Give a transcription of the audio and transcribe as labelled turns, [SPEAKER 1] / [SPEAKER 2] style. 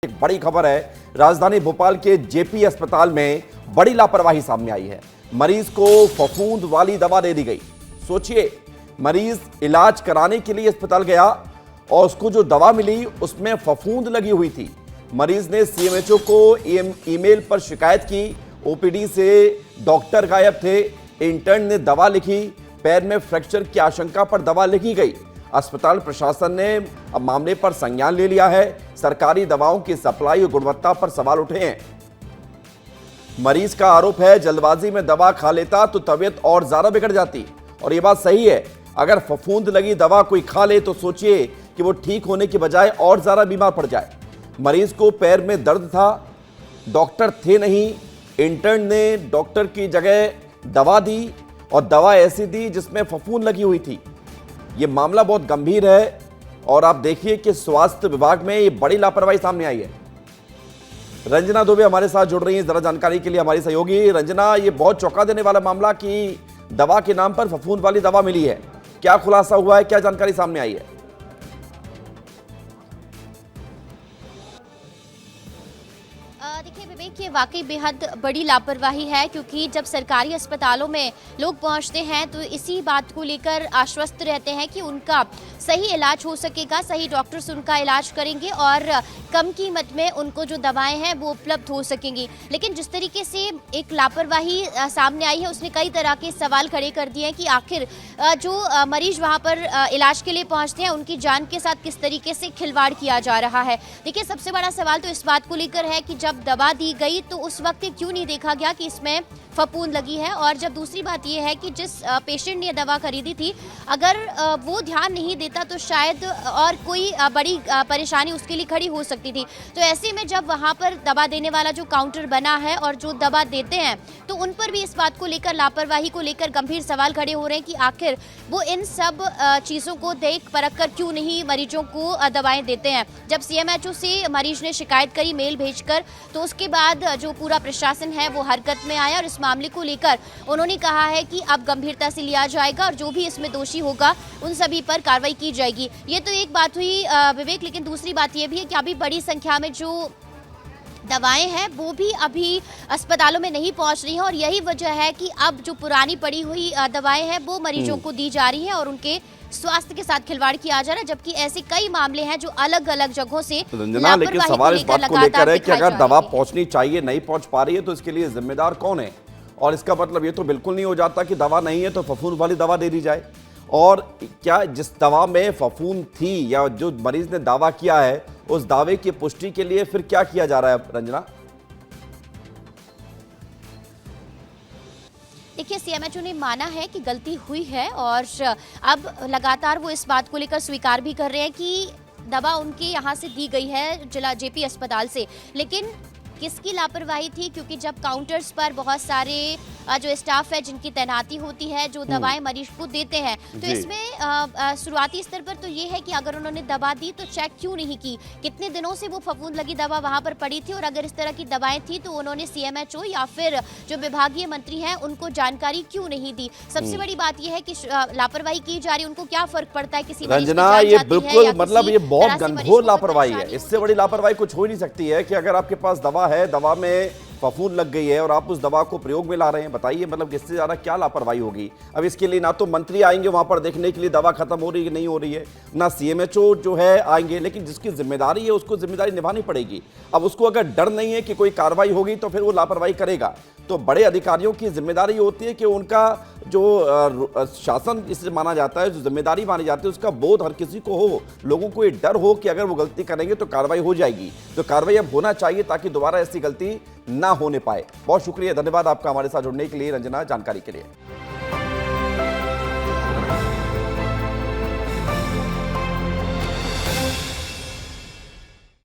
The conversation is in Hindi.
[SPEAKER 1] एक बड़ी खबर है। राजधानी भोपाल के जेपी अस्पताल में बड़ी लापरवाही सामने आई है। मरीज को फफूंद वाली दवा दे दी गई। सोचिए, मरीज इलाज कराने के लिए अस्पताल गया और उसको जो दवा मिली उसमें फफूंद लगी हुई थी। मरीज ने सीएमएचओ को ईमेल पर शिकायत की। ओपीडी से डॉक्टर गायब थे। इंटर्न ने दवा लिखी। पैर में फ्रैक्चर की आशंका पर दवा लिखी गई। अस्पताल प्रशासन ने अब मामले पर संज्ञान ले लिया है। सरकारी दवाओं की सप्लाई और गुणवत्ता पर सवाल उठे हैं। मरीज का आरोप है, जल्दबाजी में दवा खा लेता तो तबीयत और ज्यादा बिगड़ जाती। और यह बात सही है, अगर फफूंद लगी दवा कोई खा ले तो सोचिए कि वो ठीक होने की बजाय और ज्यादा बीमार पड़ जाए। मरीज को पैर में दर्द था, डॉक्टर थे नहीं। इंटर्न ने डॉक्टर की जगह दवा दी और दवा ऐसी दी जिसमें फफूंद लगी हुई थी। ये मामला बहुत गंभीर है और आप देखिए कि स्वास्थ्य विभाग में ये बड़ी लापरवाही सामने आई है। रंजना दुबे हमारे साथ जुड़ रही हैं जरा जानकारी के लिए, हमारी सहयोगी। रंजना, ये बहुत चौंका देने वाला मामला कि दवा के नाम पर फफूंद वाली दवा मिली है। क्या खुलासा हुआ है, क्या जानकारी सामने आई है?
[SPEAKER 2] देखिए विवेक, ये वाकई बेहद बड़ी लापरवाही है, क्योंकि जब सरकारी अस्पतालों में लोग पहुंचते हैं तो इसी बात को लेकर आश्वस्त रहते हैं कि उनका सही इलाज हो सकेगा, सही डॉक्टर्स उनका इलाज करेंगे और कम कीमत में उनको जो दवाएं हैं वो उपलब्ध हो सकेंगी। लेकिन जिस तरीके से एक लापरवाही सामने आई है, उसने कई तरह के सवाल खड़े कर दिए हैं कि आखिर जो मरीज वहाँ पर इलाज के लिए पहुँचते हैं उनकी जान के साथ किस तरीके से खिलवाड़ किया जा रहा है। देखिए, सबसे बड़ा सवाल तो इस बात को लेकर है कि जब दवा दी गई तो उस वक्त क्यों नहीं देखा गया कि इसमें फफूंद लगी है। और जब दूसरी बात यह है कि जिस पेशेंट ने दवा खरीदी थी, अगर वो ध्यान नहीं देता तो शायद और कोई बड़ी परेशानी उसके लिए खड़ी हो सकती थी। तो ऐसे में जब वहाँ पर दवा देने वाला जो काउंटर बना है और जो दवा देते हैं, तो उन पर भी इस बात को लेकर, लापरवाही को लेकर गंभीर सवाल खड़े हो रहे हैं कि आखिर वो इन सब चीज़ों को देख परख कर क्यों नहीं मरीजों को दवाएं देते हैं। जब सीएमएचओ से मरीज ने शिकायत करी मेल भेजकर, तो उसके बाद जो पूरा प्रशासन है वो हरकत में आया और इस मामले को लेकर उन्होंने कहा है कि अब गंभीरता से लिया जाएगा और जो भी इसमें दोषी होगा उन सभी पर कार्रवाई की जाएगी। ये तो एक बात हुई विवेक, लेकिन दूसरी बात ये भी है कि अभी बड़ी संख्या में जो दवाएं हैं वो भी अभी अस्पतालों में नहीं पहुंच रही हैं और यही वजह है कि अब जो पुरानी पड़ी हुई दवाएं हैं वो मरीजों को दी जा रही हैं और उनके स्वास्थ्य के साथ खिलवाड़ किया जा रहा है। जबकि ऐसे कई मामले हैं जो अलग अलग जगहों से
[SPEAKER 1] रंजना, लेकिन सवाल इस बात को लेकर है कि अगर दवा पहुंचनी चाहिए, नहीं पहुंच पा रही है तो इसके लिए जिम्मेदार कौन है? और इसका मतलब ये तो बिल्कुल नहीं हो जाता कि दवा नहीं है तो फफूंद वाली दवा दे दी जाए। और क्या जिस दवा में फफूंद थी या जो मरीज ने दावा किया है, उस दावे की पुष्टि के लिए फिर क्या किया जा रहा है रंजना?
[SPEAKER 2] देखिए, सीएमएचओ ने माना है कि गलती हुई है और अब लगातार वो इस बात को लेकर स्वीकार भी कर रहे हैं कि दवा उनके यहाँ से दी गई है जिला जेपी अस्पताल से। लेकिन किसकी लापरवाही थी? क्योंकि जब काउंटर्स पर बहुत सारे जो स्टाफ है जिनकी तैनाती होती है, जो दवाएं मरीज को देते हैं, तो इसमें शुरुआती स्तर पर तो ये है कि अगर उन्होंने दवा दी तो चेक क्यों नहीं की, कितने दिनों से वो फफूंद लगी दवा वहां पर पड़ी थी और अगर इस तरह की दवाएं थी तो उन्होंने सीएमएचओ या फिर जो विभागीय मंत्री हैं उनको जानकारी क्यों नहीं दी। सबसे बड़ी बात यह है कि लापरवाही की जा रही है, उनको क्या फर्क पड़ता है किसी
[SPEAKER 1] रंजना, ये बिल्कुल मतलब ये बहुत घनघोर लापरवाही है। इससे बड़ी लापरवाही कुछ हो ही नहीं सकती है कि अगर आपके पास दवा है, दवा में फफूंद लग गई है और आप उस दवा को प्रयोग में ला रहे हैं। बताइए, मतलब इससे ज्यादा क्या लापरवाही होगी? अब इसके लिए ना तो मंत्री आएंगे वहां पर देखने के लिए दवा खत्म हो रही है कि नहीं हो रही है, ना सीएमएचओ जो है आएंगे, लेकिन जिसकी जिम्मेदारी है उसको जिम्मेदारी निभानी पड़ेगी। अब उसको अगर डर नहीं है कि कोई कार्रवाई होगी तो फिर वो लापरवाही करेगा। तो बड़े अधिकारियों की जिम्मेदारी होती है कि उनका जो शासन इसे माना जाता है, जो जिम्मेदारी मानी जाती है, उसका बोध हर किसी को हो, लोगों को ये डर हो कि अगर वो गलती करेंगे तो कार्रवाई हो जाएगी। तो कार्रवाई अब होना चाहिए ताकि दोबारा ऐसी गलती ना होने पाए। बहुत शुक्रिया, धन्यवाद आपका हमारे साथ जुड़ने के लिए रंजना, जानकारी के लिए।